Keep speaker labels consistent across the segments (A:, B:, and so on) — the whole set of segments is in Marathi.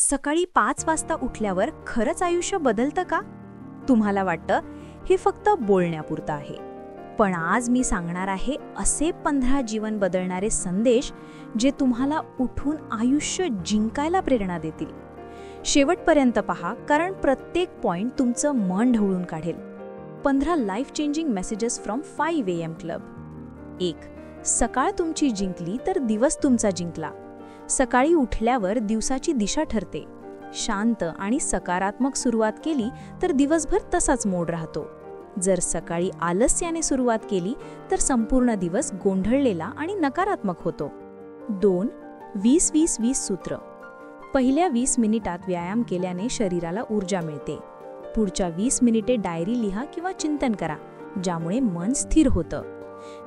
A: सकाळी 5 वाजता उठल्यावर खरंच आयुष्य बदलतं का? तुम्हाला वाटतं हे फक्त बोलण्यापुरतं आहे. पण आज मी सांगणार आहे असे 15 जीवन बदलणारे संदेश जे तुम्हाला उठून आयुष्य जिंकायला प्रेरणा देतील. शेवटपर्यंत पहा, कारण प्रत्येक पॉइंट तुमचं मन ढवळून काढेल. 15 life changing messages from 5 AM club. 1. सकाळ तुमची जिंकली तर दिवस तुमचा जिंकला. सकाळी उठल्यावर दिवसाची दिशा ठरते. शांत आणि सकारात्मक सुरुवात केली तर दिवसभर तसाच मोड राहतो. जर सकाळी आलस्याने सुरुवात केली तर संपूर्ण दिवस गोंधळलेला आणि नकारात्मक होतो. 2. 20-20-20 सूत्र. पहिल्या 20 मिनिटात व्यायाम केल्याने शरीराला ऊर्जा मिळते. पुढच्या 20 मिनिटे डायरी लिहा किंवा चिंतन करा, ज्यामुळे मन स्थिर होतं.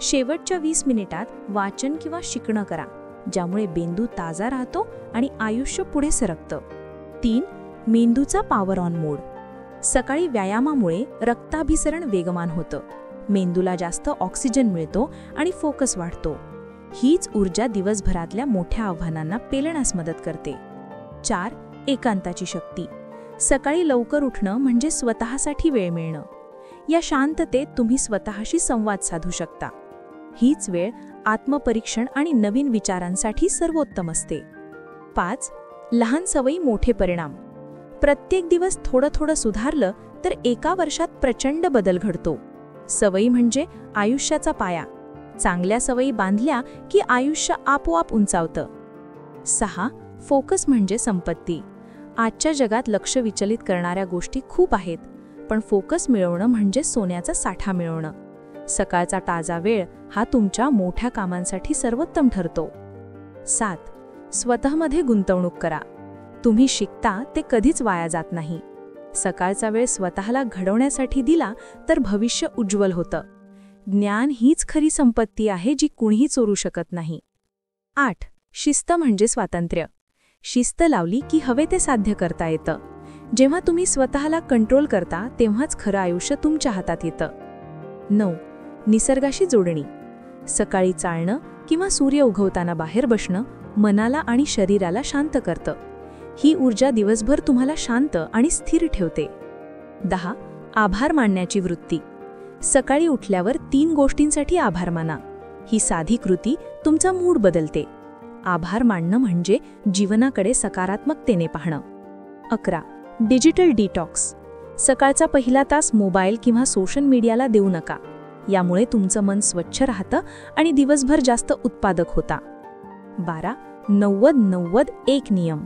A: शेवटच्या 20 मिनिटात वाचन किंवा शिकणं करा, ज्यामुळे मेंदू ताजा राहतो आणि आयुष्य पुढे सरकतं. 3. मेंदूचा पॉवर ऑन मोड. सकाळी व्यायामामुळे रक्ताभिसरण वेगवान होतं. मेंदूला जास्त ऑक्सिजन मिळतो आणि फोकस वाढतो. हीच ऊर्जा दिवसभरातल्या मोठ्या आव्हानांना पेलण्यास मदत करते. 4. एकांताची शक्ती. सकाळी लवकर उठणं म्हणजे स्वतःसाठी वेळ मिळणं. या शांततेत तुम्ही स्वतःशी संवाद साधू शकता. हीच वेळ आत्मपरीक्षण आणि नवीन विचारांसाठी सर्वोत्तम असते. 5. लहान सवयी मोठे परिणाम. प्रत्येक दिवस थोडं थोडं सुधारलं तर एका वर्षात प्रचंड बदल घडतो. सवयी म्हणजे आयुष्याचा पाया. चांगल्या सवयी बांधल्या की आयुष्य आपोआप उंचावतं. 6. फोकस म्हणजे संपत्ती. आजच्या जगात लक्ष विचलित करणाऱ्या गोष्टी खूप आहेत, पण फोकस मिळवणं म्हणजे सोन्याचा साठा मिळवणं. सकाळचा ताजा वेळ हा तुमच्या मोठ्या कामांसाठी सर्वोत्तम ठरतो. 7. स्वतःमध्ये गुंतवणूक करा. तुम्ही शिकता ते कधीच वाया जात नाही. सकाळचा वेळ स्वतःला घडवण्यासाठी दिला तर भविष्य उज्ज्वल होतं. ज्ञान हीच खरी संपत्ती आहे जी कुणीही चोरू शकत नाही. 8. शिस्त म्हणजे स्वातंत्र्य. शिस्त लावली की हवे ते साध्य करता येतं. जेव्हा तुम्ही स्वतःला कंट्रोल करता तेव्हाच खरं आयुष्य तुमच्या हातात येतं. 9. निसर्गाशी जोडणी. सकाळी चालणं किंवा सूर्य उगवताना बाहेर बसणं मनाला आणि शरीराला शांत करतं. ही ऊर्जा दिवसभर तुम्हाला शांत आणि स्थिर ठेवते. 10. आभार मानण्याची वृत्ती. सकाळी उठल्यावर 3 गोष्टींसाठी आभार माना. ही साधी कृती तुमचा मूड बदलते. आभार मानणं म्हणजे जीवनाकडे सकारात्मकतेने पाहणं. 11. Digital detox. सकाळचा पहिला तास मोबाईल किंवा सोशल मीडियाला देऊ नका. यामुळे तुमचं मन स्वच्छ राहतं आणि दिवसभर जास्त उत्पादक होता. 12. 90-90-1 नियम.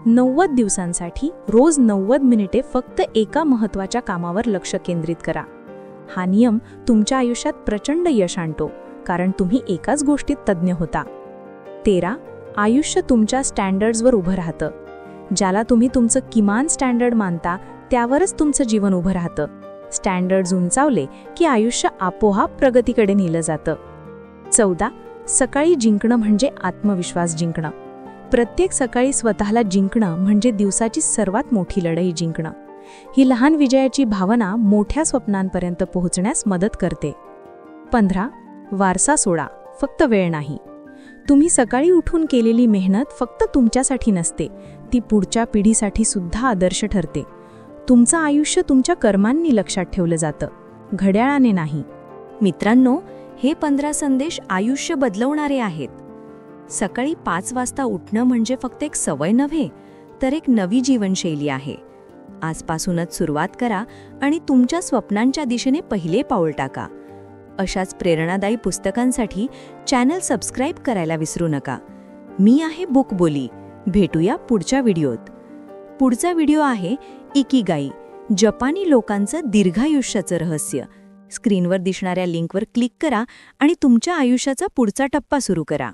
A: 90 दिवसांसाठी रोज 90 मिनिटे फक्त एका महत्त्वाच्या कामावर लक्ष केंद्रित करा. हा नियम तुमच्या आयुष्यात प्रचंड यश आणतो, कारण तुम्ही एकाच गोष्टीत तज्ज्ञ होता. 13. आयुष्य तुमच्या स्टँडर्ड्सवर उभं राहतं. ज्याला तुम्ही तुमचं किमान स्टँडर्ड मानता त्यावरच तुमचं जीवन उभं राहतं. स्टँडर्ड्स उंचावले की आयुष्य आपोआप प्रगतीकडे नेलं जातं. 14. सकाळी जिंकणं म्हणजे आत्मविश्वास जिंकणं. प्रत्येक सकाळी स्वतःला जिंकणं म्हणजे दिवसाची सर्वात मोठी लढाई जिंकणं. ही लहान विजयाची भावना मोठ्या स्वप्नांपर्यंत पोहोचण्यास मदत करते. 15. वारसा सोडा, फक्त वेळ नाही. तुम्ही सकाळी उठून केलेली मेहनत फक्त तुमच्यासाठी नसते, ती पुढच्या पिढीसाठी सुद्धा आदर्श ठरते. तुमचं आयुष्य तुमच्या कर्मांनी लक्षात ठेवलं जातं, घड्याळाने नाही. मित्रांनो, हे 15 संदेश आयुष्य बदलवणारे आहेत. सकाळी 5 वाजता उठणं म्हणजे फक्त एक सवय नव्हे, तर एक नवी जीवनशैली आहे. आजपासूनच सुरुवात करा आणि तुमच्या स्वप्नांच्या दिशेने पहिले पाऊल टाका. अशाच प्रेरणादायी पुस्तकांसाठी चॅनल सबस्क्राईब करायला विसरू नका. मी आहे बुक बोली. भेटूया पुढच्या व्हिडिओत. पुढचा व्हिडिओ आहे इकिगाई, जपानी लोकांचं दीर्घायुष्याचं रहस्य. स्क्रीनवर दिसणाऱ्या लिंकवर क्लिक करा आणि तुमच्या आयुष्याचा पुढचा टप्पा सुरू करा.